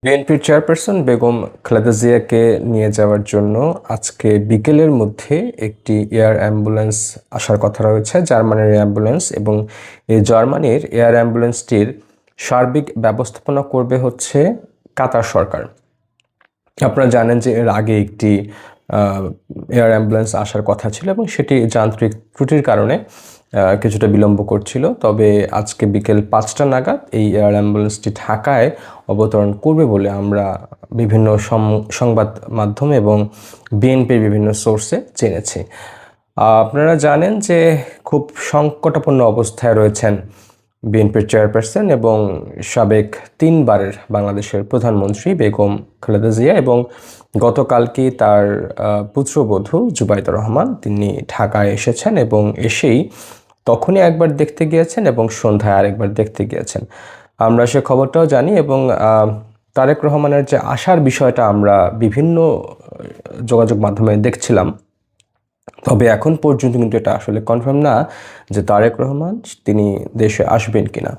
বিএনপির চেয়ারপারসন বেগম খালেদা জিয়াকে নিয়ে যাওয়ার জন্য আজকে বিকেলের মধ্যে একটি এয়ার অ্যাম্বুলেন্স আসার কথা রয়েছে, জার্মানির অ্যাম্বুলেন্স। এবং এই জার্মানির এয়ার অ্যাম্বুলেন্সটির সার্বিক ব্যবস্থাপনা করবে হচ্ছে কাতার সরকার। আপনারা জানেন যে এর আগে একটি এয়ার অ্যাম্বুলেন্স আসার কথা ছিল এবং সেটি যান্ত্রিক ত্রুটির কারণে কিছুটা বিলম্ব করছিল। তবে আজকে বিকেল 5টা নাগাদ এই এয়ার অ্যাম্বুলেন্সটি ঢাকায় অবতরণ করবে বলে আমরা বিভিন্ন সংবাদ মাধ্যম এবং বিএনপির বিভিন্ন সোর্সে জেনেছি। আপনারা জানেন যে খুব সংকটাপন্ন অবস্থায় রয়েছেন বিএনপির চেয়ারপারসন এবং সাবেক 3বারের বাংলাদেশের প্রধানমন্ত্রী বেগম খালেদা জিয়া, এবং গতকালকেই তার পুত্রবধূ জুবাইদা রহমান তিনি ঢাকায় এসেছেন এবং এসেই তখনই একবার দেখতে গিয়েছেন এবং সন্ধ্যায় আরেকবার দেখতে গিয়েছেন। আমরা সে খবরটাও জানি এবং তারেক রহমানের যে আসার বিষয়টা আমরা বিভিন্ন যোগাযোগ মাধ্যমে দেখছিলাম। তবে এখন পর্যন্ত কিন্তু এটা আসলে কনফার্ম না যে তারেক রহমান তিনি দেশে আসবেন কিনা।